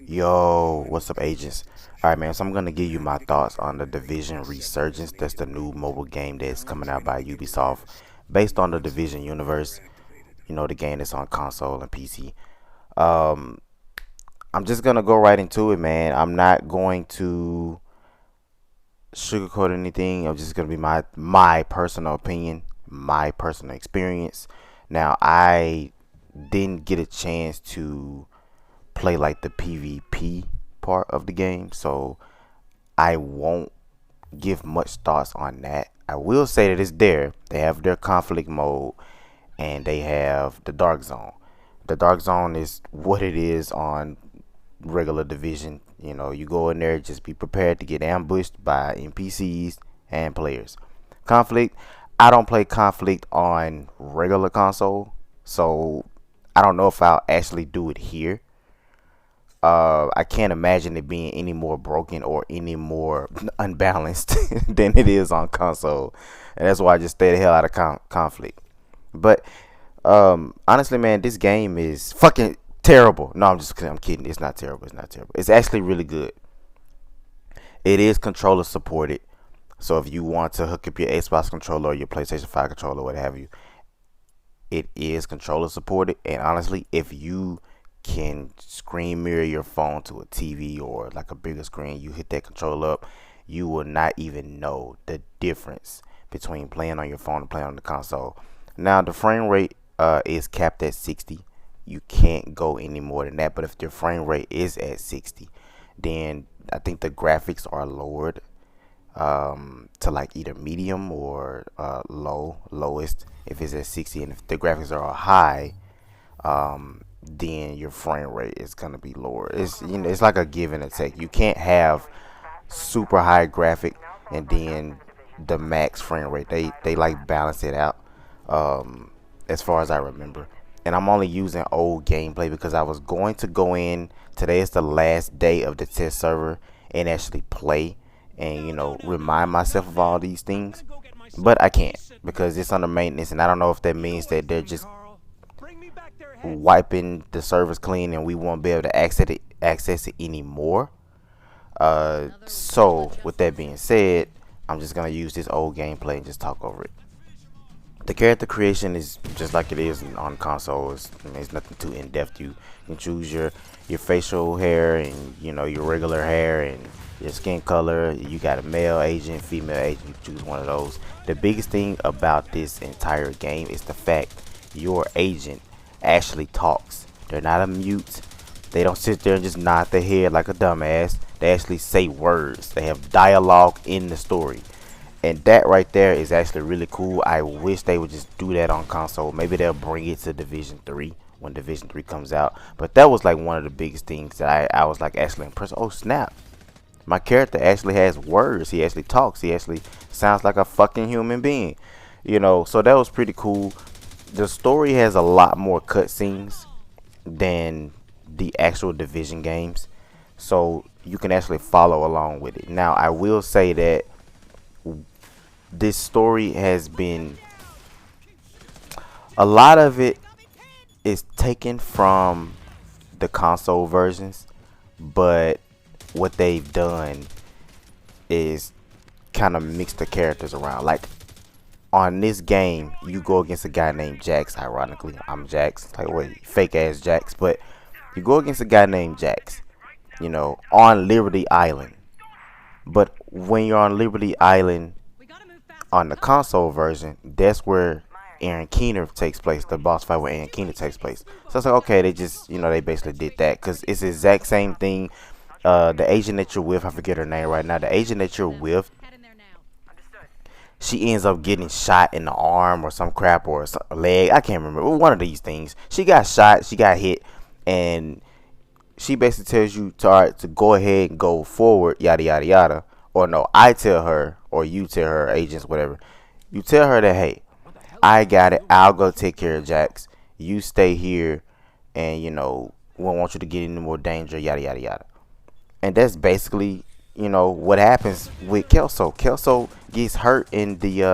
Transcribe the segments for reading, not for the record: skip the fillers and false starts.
Yo, what's up, agents? Alright, man, so I'm going to give you my thoughts on the Division Resurgence. That's the new mobile game that's coming out by Ubisoft based on the Division universe. You know, the game that's on console and PC. Um, I'm just going to go right into it, man. I'm not going to sugarcoat anything. I'm just going to be my personal opinion, my personal experience. Now, I didn't get a chance to play like the PvP part of the game, so I won't give much thoughts on that. I will say that it's there. They have their conflict mode and they have the dark zone. The dark zone is what it is on regular division. You know, you go in there, just be prepared to get ambushed by NPCs and players. Conflict, I don't play conflict on regular console, so I don't know if I'll actually do it here. I can't imagine it being any more broken or any more unbalanced than it is on console, and that's why I just stay the hell out of conflict. But honestly, man, this game is fucking terrible. No, I'm kidding. It's not terrible. It's not terrible. It's actually really good. It is controller supported, so if you want to hook up your Xbox controller or your PlayStation 5 controller, what have you, it is controller supported. And honestly, if you can screen mirror your phone to a TV or like a bigger screen, you hit that controller up, you will not even know the difference between playing on your phone and playing on the console. Now the frame rate is capped at 60. You can't go any more than that, but if your frame rate is at 60, then I think the graphics are lowered to like either medium or lowest if it's at 60, and if the graphics are high, then your frame rate is gonna be lower. It's like a give and a take. You can't have super high graphic and then the max frame rate. They like balance it out, as far as I remember. And I'm only using old gameplay because I was going to go in today. Is the last day of the test server and actually play and remind myself of all these things, but I can't because it's under maintenance, and I don't know if that means that they're just wiping the servers clean and we won't be able to access it anymore. So with that being said, I'm just gonna use this old gameplay and just talk over it. The character creation is just like it is on consoles. It's nothing too in depth. You can choose your facial hair and your regular hair and your skin color. You got a male agent, female agent. You choose one of those. The biggest thing about this entire game is the fact your agent actually talks. They're not a mute. They don't sit there and just nod their head like a dumbass. They actually say words. They have dialogue in the story. And that right there is actually really cool. I wish they would just do that on console. Maybe they'll bring it to Division 3 when Division 3 comes out. But that was like one of the biggest things that I was like actually impressed. Oh snap. My character actually has words. He actually talks. He actually sounds like a fucking human being. So that was pretty cool. The story has a lot more cutscenes than the actual Division games, so you can actually follow along with it. Now I will say that this story has been, a lot of it is taken from the console versions, but what they've done is kind of mix the characters around. Like on this game, you go against a guy named Jax. Ironically, I'm Jax. Like, wait, fake ass Jax. But you go against a guy named Jax, on Liberty Island. But when you're on Liberty Island on the console version, that's where Aaron Keener takes place. The boss fight where Aaron Keener takes place. So it's like, okay, they just, they basically did that because it's the exact same thing. The agent that you're with, I forget her name right now. The agent that you're with, she ends up getting shot in the arm or some crap or a leg. I can't remember. One of these things. She got shot. She got hit, and she basically tells you to go ahead and go forward, yada yada yada. Or no, I tell her, or you tell her, agents, whatever. You tell her that, hey, I got it. I'll go take care of Jax. You stay here, and we won't want you to get any more danger, yada yada yada. And that's basically what happens with Kelso. Kelso gets hurt in the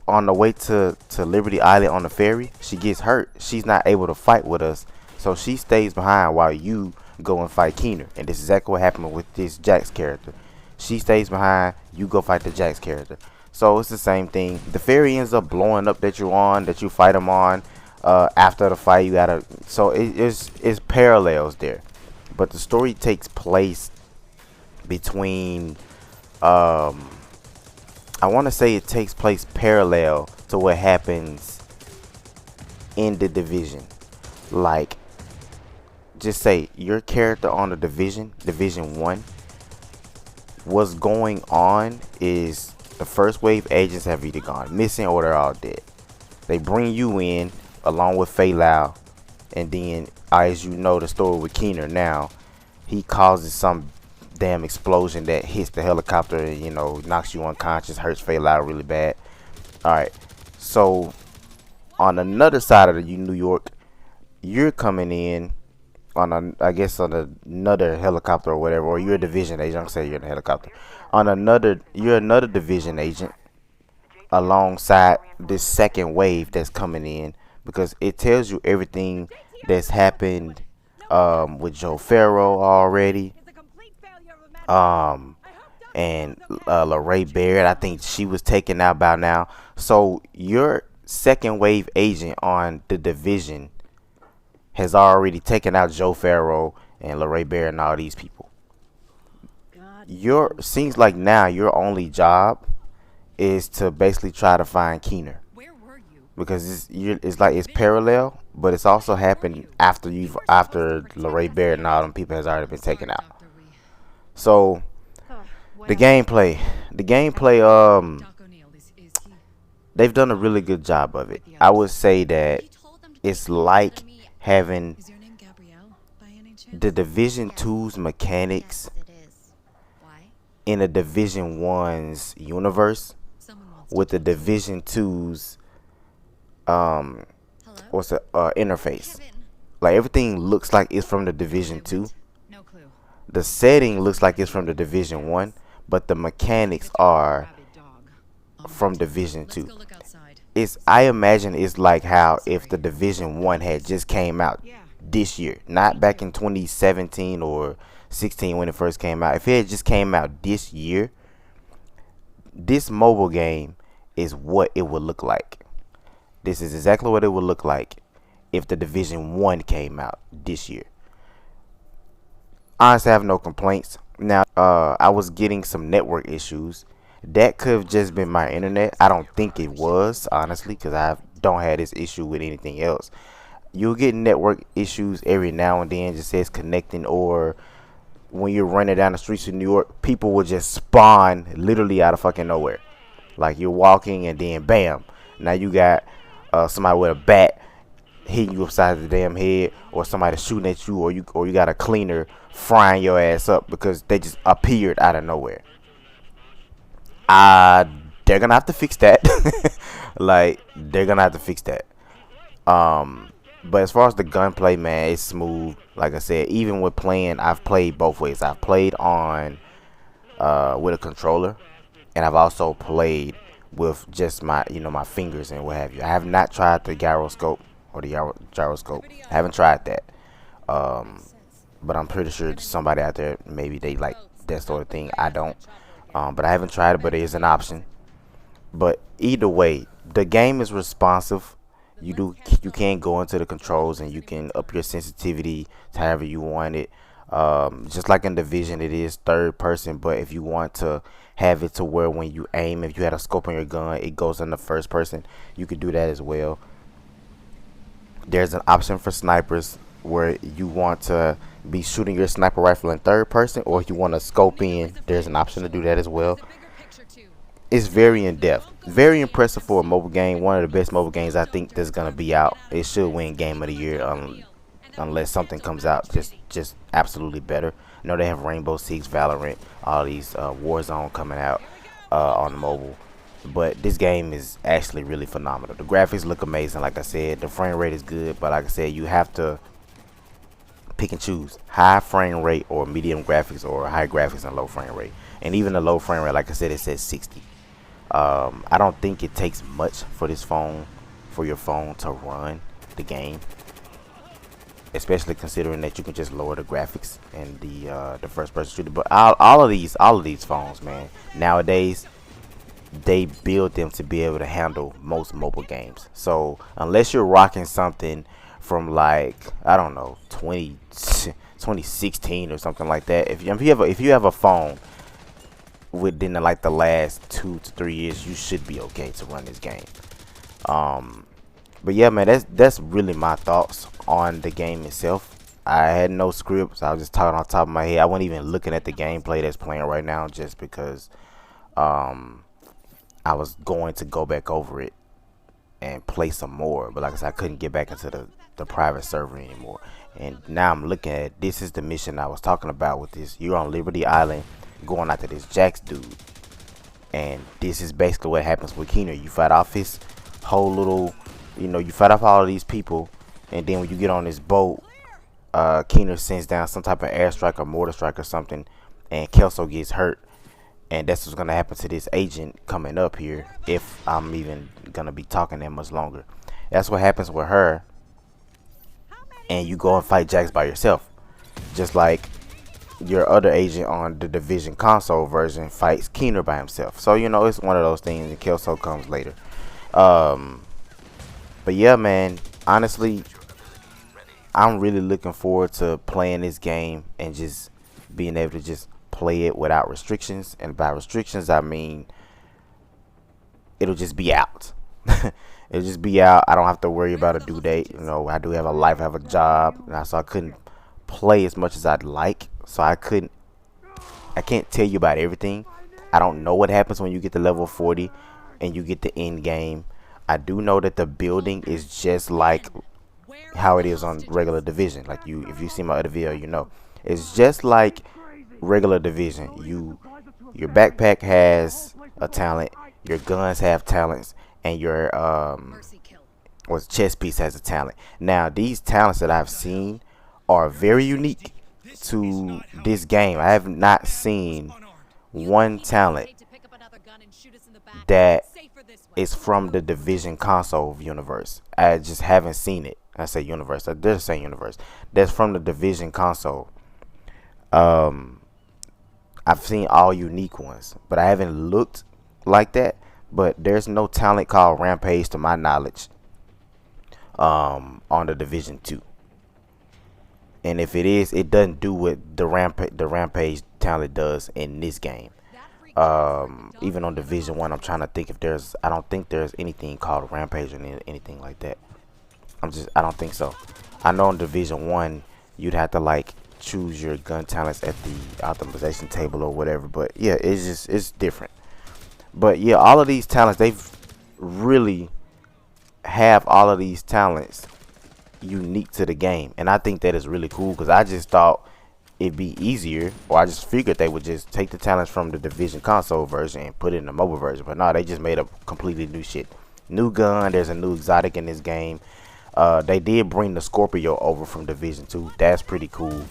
on the way to Liberty Island on the ferry. She gets hurt. She's not able to fight with us, so she stays behind while you go and fight Keener. And this is exactly what happened with this Jax character. She stays behind, you go fight the Jax character. So it's the same thing. The fairy ends up blowing up that you're on, that you fight him on. After the fight, you gotta. So it's parallels there, but the story takes place between. I want to say it takes place parallel to what happens in the division. Like, just say your character on the division 1. What's going on is the first wave agents have either gone missing or they're all dead. They bring you in along with Fei Lao, and then as you know the story with Keener now, he causes some damn explosion that hits the helicopter and, you know, knocks you unconscious, hurts Fei Lao really bad. Alright, so on another side of the New York, you're coming in on I guess on another helicopter or whatever, or you're a division agent. I'm saying you're in a helicopter. You're another division agent alongside this second wave that's coming in, because it tells you everything that's happened with Joe Farrow already. And Lorraine Barrett, I think she was taken out by now. So your second wave agent on the division has already taken out Joe Farrow and Lorraine Barrett and all these people. Seems like now your only job is to basically try to find Keener, because it's like it's parallel, but it's also happened after Lorraine Barrett and all them people has already been taken out. So the gameplay, they've done a really good job of it. I would say that it's like having the Division 2's mechanics in a Division 1's universe with the Division 2's interface. Like, everything looks like it's from the Division 2. The setting looks like it's from the Division 1, but the mechanics are from Division 2. I imagine it's like how if the Division 1 had just came out this year, not back in 2017 or 16 when it first came out. If it had just came out this year, this mobile game is what it would look like. This is exactly what it would look like if the Division 1 came out this year. Honestly, I have no complaints. Now, I was getting some network issues. That could have just been my internet. I don't think it was, honestly, because I don't have this issue with anything else. You'll get network issues every now and then, just says connecting, or when you're running down the streets of New York, people will just spawn literally out of fucking nowhere. Like, you're walking and then bam, now you got somebody with a bat hitting you upside the damn head, or somebody shooting at you, or you got a cleaner frying your ass up because they just appeared out of nowhere. They're gonna have to fix that. Like, they're gonna have to fix that. But as far as the gunplay, man, it's smooth. Like I said, even with playing, I've played both ways. I've played on with a controller, and I've also played with just my fingers and what have you. I have not tried the gyroscope or the gyroscope. I haven't tried that. But I'm pretty sure somebody out there, maybe they like that sort of thing. I don't. But I haven't tried it, but it is an option. But either way, the game is responsive. You can go into the controls and you can up your sensitivity to however you want it. Just like in Division, it is third person, but if you want to have it to where when you aim, if you had a scope on your gun, it goes in the first person, you could do that as well. There's an option for snipers where you want to be shooting your sniper rifle in third person, or if you want to scope in, there's an option to do that as well. It's very in-depth, very impressive for a mobile game. One of the best mobile games I think that's gonna be out. It should win Game of the Year, unless something comes out just absolutely better. You know, they have Rainbow Six, Valorant, all these Warzone coming out on the mobile, but this game is actually really phenomenal. The graphics look amazing. Like I said, the frame rate is good, but like I said, you have to pick and choose high frame rate or medium graphics, or high graphics and low frame rate. And even the low frame rate, like I said, it says 60. I don't think it takes much for your phone to run the game. especially considering that you can just lower the graphics and the first person shooter. But all of these phones, man, nowadays they build them to be able to handle most mobile games. So unless you're rocking something from like, I don't know, 2016 or something like that, if you have a phone within like the last 2 to 3 years, you should be okay to run this game. But yeah, man, that's really my thoughts on the game itself. I had no scripts. I was just talking on top of my head. I wasn't even looking at the gameplay that's playing right now, just because I was going to go back over it and play some more. But like I said, I couldn't get back into the private server anymore. And now I'm looking at, this is the mission I was talking about with this. You're on Liberty Island going after this Jax dude. And this is basically what happens with Keener. You fight off his whole little, you fight off all of these people. And then when you get on this boat, Keener sends down some type of airstrike or mortar strike or something. And Kelso gets hurt. And that's what's going to happen to this agent coming up here, if I'm even going to be talking that much longer. That's what happens with her. And you go and fight Jax by yourself. Just like your other agent on the Division console version fights Keener by himself. So, it's one of those things, and Kelso comes later. But yeah, man, honestly, I'm really looking forward to playing this game and just being able to just play it without restrictions. And by restrictions, I mean it'll just be out. It'll just be out. I don't have to worry about a due date. I do have a life, I have a job, so I couldn't play as much as I'd like. So I can't tell you about everything. I don't know what happens when you get to level 40 and you get the end game. I do know that the building is just like how it is on regular Division. Like, if you see my other video, it's just like regular Division. Your backpack has a talent, your guns have talents, and your chest piece has a talent. Now, these talents that I've seen are very unique to this game. I have not seen one talent that is from the Division console universe. I just haven't seen it. I say universe. I did say universe. That's from the Division console. I've seen all unique ones, but I haven't looked like that. But there's no talent called Rampage, to my knowledge, on the Division 2. And if it is, it doesn't do what the Rampage talent does in this game. Even on Division 1, I'm trying to think if I don't think there's anything called Rampage or anything like that. I don't think so. I know in Division 1, you'd have to like choose your gun talents at the optimization table or whatever. But yeah, it's different. But yeah, all of these talents, they've really have all of these talents unique to the game, and I think that is really cool, because I just thought it'd be easier, or I just figured they would just take the talents from the Division console version and put it in the mobile version. But no, they just made up completely new shit. New gun, there's a new exotic in this game. They did bring the Scorpio over from Division 2. That's pretty cool.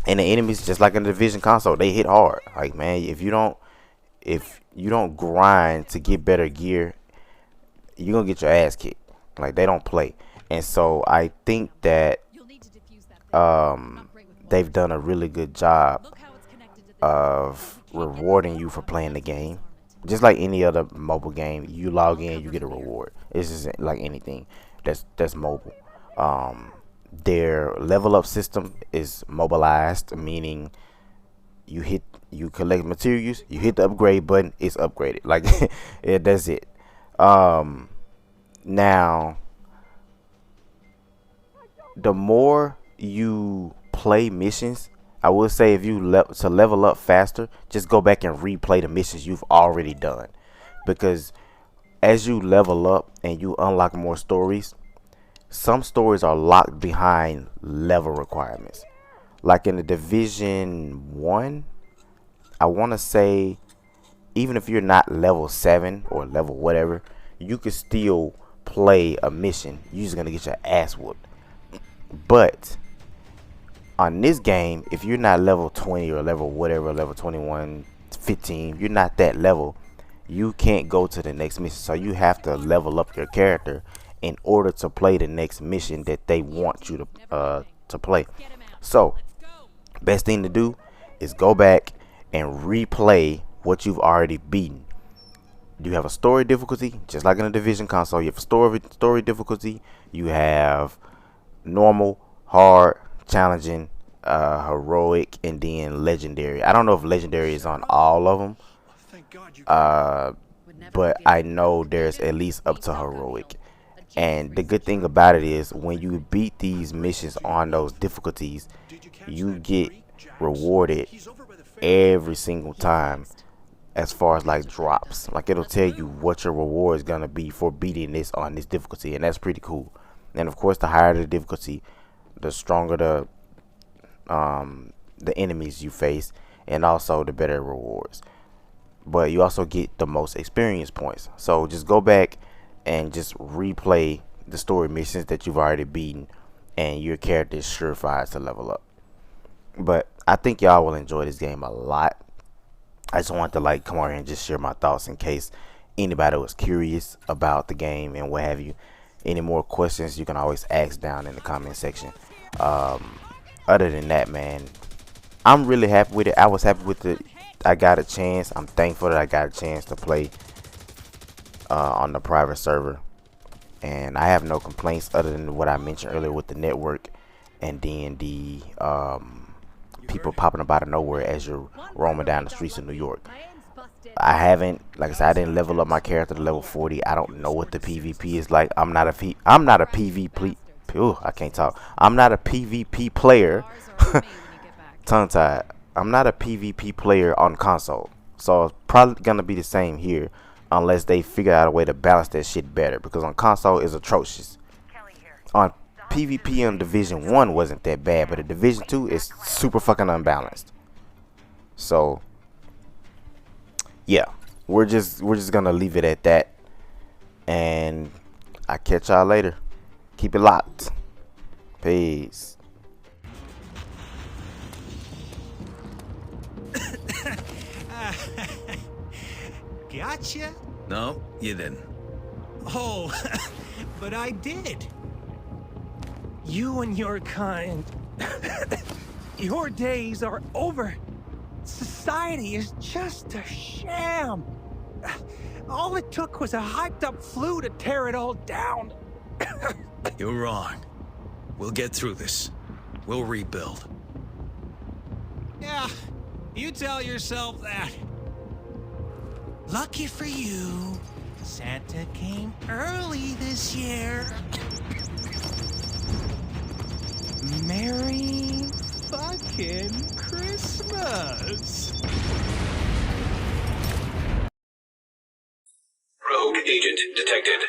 And the enemies, just like in the Division console, they hit hard. Like, man, if you don't grind to get better gear, you're gonna get your ass kicked. Like, they don't play. And so I think that they've done a really good job of rewarding you for playing the game. Just like any other mobile game, you log in, you get a reward. It's just like anything that's mobile. Their level up system is mobilized, meaning you collect materials, you hit the upgrade button, it's upgraded. Like, yeah, that's it. Now, the more you play missions, I would say, if you to level up faster, just go back and replay the missions you've already done, because as you level up and you unlock more stories, some stories are locked behind level requirements. Like in the Division 1, I want to say, even if you're not level 7 or level whatever, you could still play a mission. You're just gonna get your ass whooped. But on this game, if you're not level 20 or level whatever, level 21, 15, you're not that level, you can't go to the next mission. So you have to level up your character in order to play the next mission that they want you to play. So, best thing to do is go back and replay what you've already beaten. You have a story difficulty, just like in a Division console. You have a story difficulty. You have normal, hard, challenging, heroic, and then legendary. I don't know if legendary is on all of them, but I know there's at least up to heroic. And the good thing about it is when you beat these missions on those difficulties, you get rewarded every single time as far as like drops. Like it'll tell you what your reward is gonna be for beating this on this difficulty, and that's pretty cool. And of course, the higher the difficulty, the stronger the enemies you face, and also the better rewards. But you also get the most experience points. So just go back and just replay the story missions that you've already beaten, and your character is surefire to level up. But I think y'all will enjoy this game a lot. I just wanted to like come on here and just share my thoughts in case anybody was curious about the game and what have you. Any more questions you can always ask down in the comment section. Other than that, man, I'm really happy with it. I was happy with it. I got a chance. I'm thankful that I got a chance to play on the private server, and I have no complaints other than what I mentioned earlier with the network, and then the people popping up out of nowhere as you're roaming down the streets of New York. I haven't, like I said, I didn't level up my character to level 40. I don't know what the PvP is like. I'm not a PvP. Ooh, I can't talk. I'm not a PvP player. Tongue tied. I'm not a PvP player on console, so it's probably gonna be the same here, unless they figure out a way to balance that shit better. Because on console is atrocious. On PvP on Division 1 wasn't that bad, but the Division 2 is super fucking unbalanced. So yeah, we're just gonna leave it at that, and I catch y'all later. Keep it locked. Peace. Gotcha? No, you didn't. Oh, but I did. You and your kind, your days are over. Society is just a sham. All it took was a hyped up flu to tear it all down. You're wrong. We'll get through this. We'll rebuild. Yeah, you tell yourself that. Lucky for you, Santa came early this year. Merry fucking Christmas. Rogue agent detected.